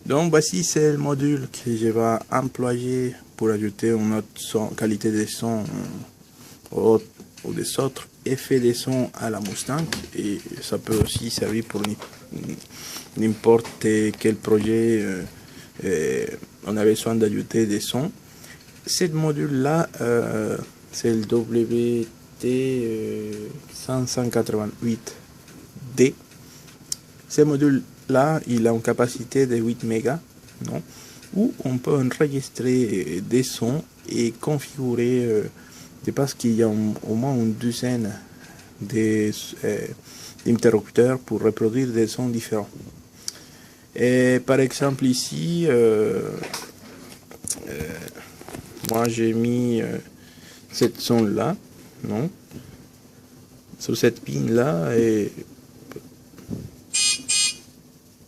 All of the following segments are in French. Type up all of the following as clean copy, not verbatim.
Donc voici c'est le module que je vais employer pour ajouter une autre qualité de son ou des autres effets de son à la Mustang, et ça peut aussi servir pour n'importe quel projet on a besoin d'ajouter des sons. Ce module là c'est le WT588D. Ce module là il a une capacité de 8 mégas, non, où on peut enregistrer des sons et configurer. Je pense qu'il y a au moins une douzaine d'interrupteurs pour reproduire des sons différents. Et par exemple ici, moi j'ai mis cette son là, non, sur cette pin là, et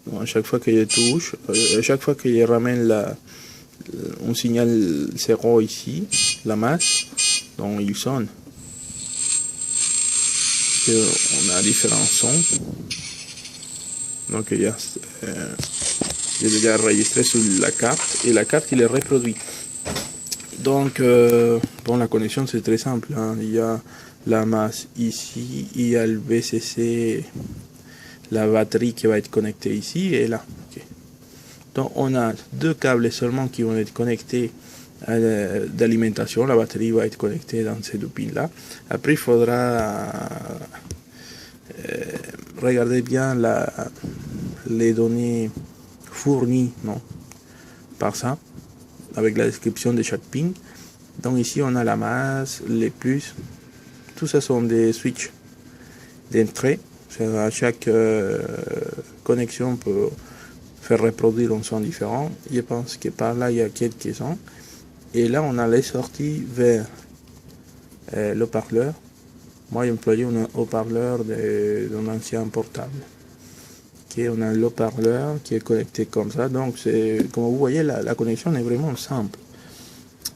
bon, à chaque fois que je touche, à chaque fois que je ramène un signal 0 ici, la masse, donc il sonne. On a différents sons. Donc il y a j'ai déjà enregistré sur la carte, et la carte il est reproduit. Donc bon, la connexion c'est très simple, hein. Il y a la masse ici, il y a le VCC, la batterie qui va être connectée ici et là. Okay. Donc on a deux câbles seulement qui vont être connectés d'alimentation. La batterie va être connectée dans ces deux pins là. Après il faudra regarder bien les données fournies, non, par ça, avec la description de chaque pin. Donc ici on a la masse, les plus, tout ça sont des switches d'entrée. À chaque connexion peut faire reproduire un son différent. Je pense que par là il y a quelques sons. Et là on a les sorties vers le parleur. Moi j'ai employé un haut-parleur d'un ancien portable. Okay, on a le haut-parleur qui est connecté comme ça. Donc comme vous voyez, la connexion est vraiment simple.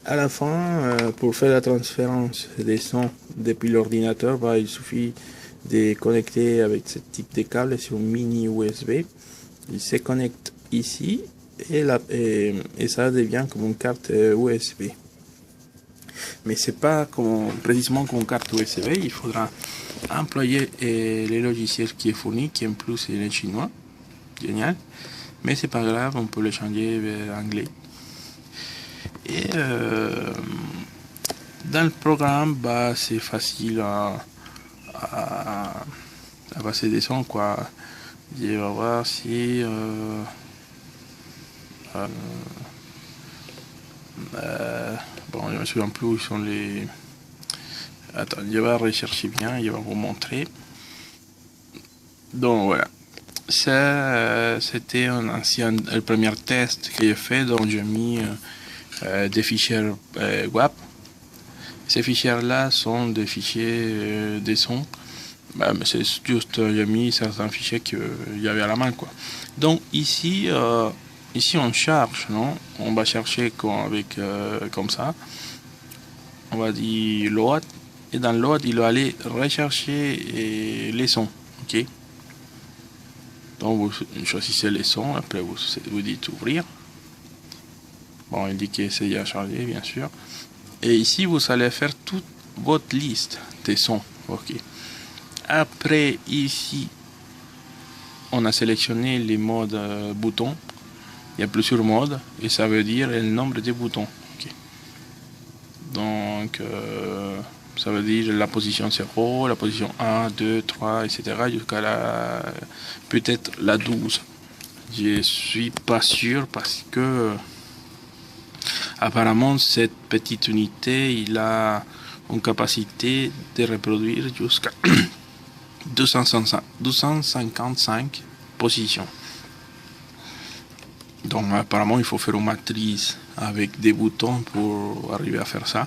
À la fin, pour faire la transférence des sons depuis l'ordinateur, il suffit de connecter avec ce type de câble sur un mini USB. Il se connecte ici et ça devient comme une carte USB. Mais c'est pas précisément comme une carte USB. Il faudra employer les logiciels qui est fourni, qui en plus est chinois. Génial. Mais c'est pas grave, on peut le changer vers anglais. Et dans le programme, c'est facile à passer des sons, quoi. Je vais voir si bon, je me souviens plus où sont les. Attends, je vais rechercher bien, je vais vous montrer. Donc voilà, ça c'était le premier test que j'ai fait, donc j'ai mis des fichiers WAP. Ces fichiers là sont des fichiers des sons. Mais c'est juste, j'ai mis certains fichiers qu'il y avait à la main, quoi. Donc ici on charge, non, on va chercher comme ça, on va dire load, et dans load il va aller rechercher les sons. Ok, donc vous choisissez les sons, après vous dites ouvrir. Bon, il dit que c'est déjà chargé, bien sûr. Et ici, vous allez faire toute votre liste des sons. Ok. Après, ici, on a sélectionné les modes boutons. Il y a plusieurs modes, et ça veut dire le nombre de boutons. Okay. Donc, ça veut dire la position 0, la position 1, 2, 3, etc. jusqu'à peut-être la 12. Je suis pas sûr parce que apparemment cette petite unité il a une capacité de reproduire jusqu'à 255 positions. Donc apparemment il faut faire une matrice avec des boutons pour arriver à faire ça.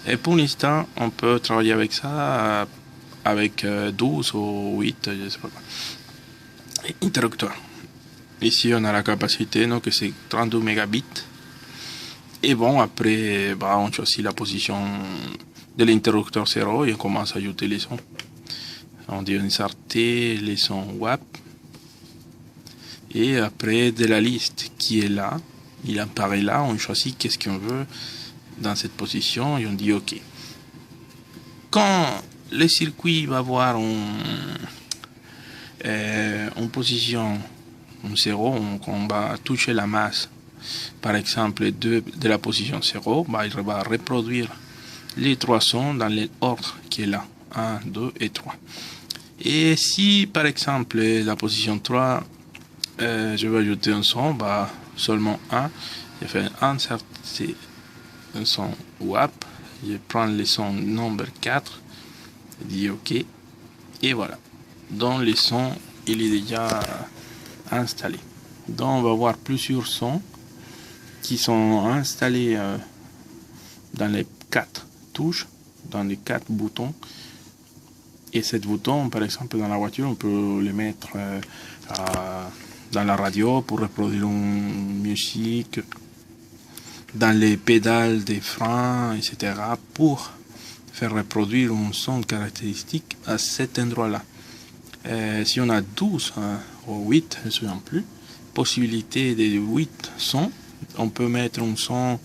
Et pour l'instant on peut travailler avec ça avec 12 ou 8, je sais pas quoi. Interrupteur. Ici on a la capacité, donc c'est 32 mégabits. Et bon, après, on choisit la position de l'interrupteur 0 et on commence à ajouter les sons. On dit inserter les sons WAP. Et après de la liste qui est là, il apparaît là, on choisit qu'est-ce qu'on veut dans cette position et on dit OK. Quand le circuit va avoir en position 0, on va toucher la masse, par exemple de la position 0, bah, il va reproduire les 3 sons dans l'ordre qui est là, 1, 2 et 3. Et si par exemple la position 3, je vais ajouter un son, bah, seulement 1, je fais inserter un son WAP, je prends le son number 4, je dis OK, et voilà. Donc le son, il est déjà installé. Donc on va voir plusieurs sons qui sont installés dans les 4 touches, dans les 4 boutons. Et ces boutons, par exemple dans la voiture, on peut les mettre dans la radio pour reproduire une musique, dans les pédales des freins, etc. pour faire reproduire un son caractéristique à cet endroit-là. Si on a 12 ou 8, je ne me souviens plus, possibilité de 8 sons, on peut mettre un son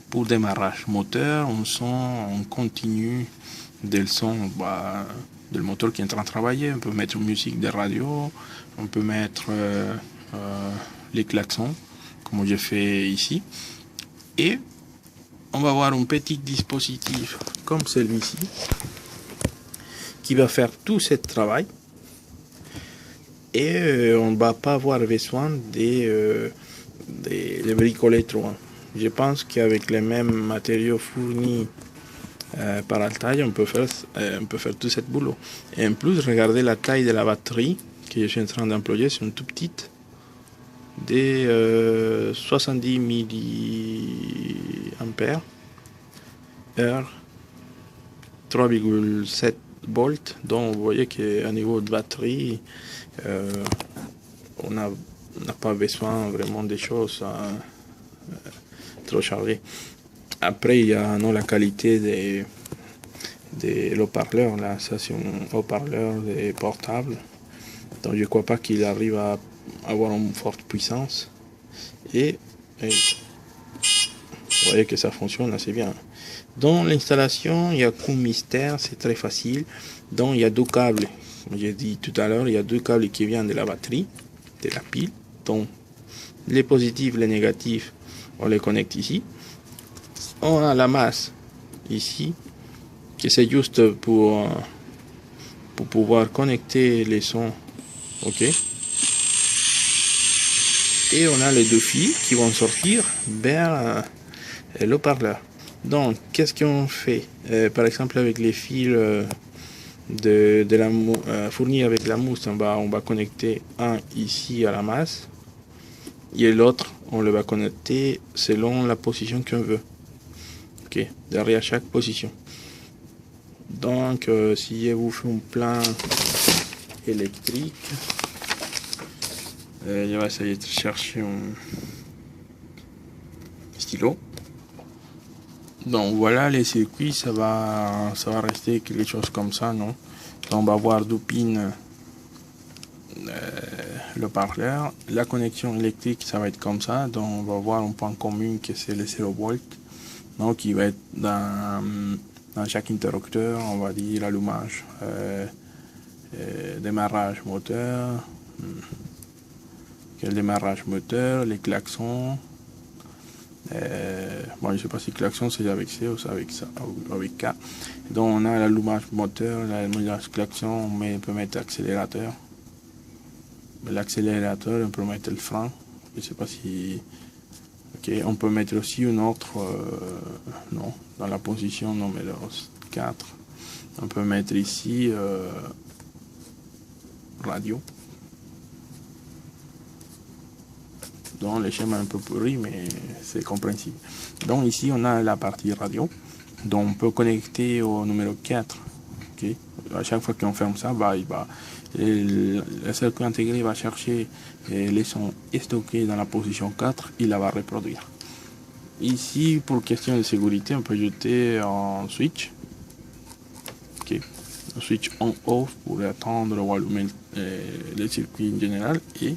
pour démarrage moteur, un son en continu del son del moteur qui est en train de travailler, on peut mettre une musique de radio, on peut mettre les klaxons, comme j'ai fait ici. Et on va avoir un petit dispositif comme celui-ci qui va faire tout ce travail. Et on ne va pas avoir besoin de bricoler trop. Je pense qu'avec les mêmes matériaux fournis par Altaï, on peut faire tout ce boulot. Et en plus, regardez la taille de la batterie que je suis en train d'employer, c'est une toute petite, de 70 mAh, 3,7 volts. Donc vous voyez qu'à niveau de batterie, on n'a pas besoin vraiment des choses trop chargées. Après, il y a la qualité des haut-parleurs. Là, ça c'est un haut-parleur portable. Donc je ne crois pas qu'il arrive à avoir une forte puissance. Et vous voyez que ça fonctionne assez bien. Dans l'installation, il y a qu'un mystère, c'est très facile. Donc il y a 2 câbles. Comme j'ai dit tout à l'heure, il y a 2 câbles qui viennent de la batterie, de la pile. Donc les positifs, les négatifs, on les connecte ici. On a la masse ici, qui c'est juste pour pouvoir connecter les sons. OK. Et on a les 2 fils qui vont sortir vers le haut-parleur. Donc, qu'est-ce qu'on fait par exemple, avec les fils fournis avec la mousse, on va connecter un ici à la masse et l'autre, on le va connecter selon la position qu'on veut. OK, derrière chaque position. Donc, si je vous fais un plan électrique, je vais essayer de chercher un stylo. Donc voilà les circuits, ça va rester quelque chose comme ça, non? Donc on va avoir 2 pins, le parleur, la connexion électrique, ça va être comme ça. Donc on va avoir un point commun que c'est le 0 volt, donc qui va être dans chaque interrupteur, on va dire allumage, démarrage moteur, quel démarrage moteur, les klaxons. Bon, je ne sais pas si klaxon c'est avec C ou avec ça, ou avec K. Donc on a l'allumage moteur, l'allumage klaxon, on peut mettre accélérateur. L'accélérateur, on peut mettre le frein. Je ne sais pas si. Ok, on peut mettre aussi une autre. Non, dans la position numéro 4. On peut mettre ici radio. Donc le schéma est un peu pourri, mais c'est compréhensible. Donc ici on a la partie radio. Donc on peut connecter au numéro 4. Okay. À chaque fois qu'on ferme ça, le circuit intégré va chercher les sons stockés dans la position 4, il la va reproduire. Ici, pour question de sécurité, on peut ajouter un switch. Okay. Un switch on-off pour attendre ou allumer le circuit en général. Et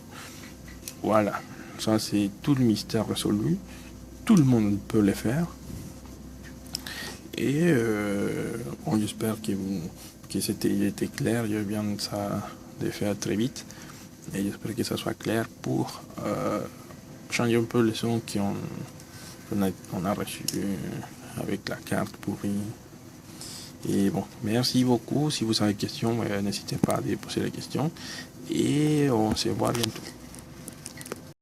Voilà, ça c'est tout le mystère résolu. Tout le monde peut le faire. Et bon, j'espère que c'était été clair. Je viens ça de faire très vite. Et j'espère que ça soit clair pour changer un peu les sons qu'on a reçus avec la carte pourrie. Et bon, merci beaucoup. Si vous avez des questions, n'hésitez pas à poser les questions. Et on se voit bientôt.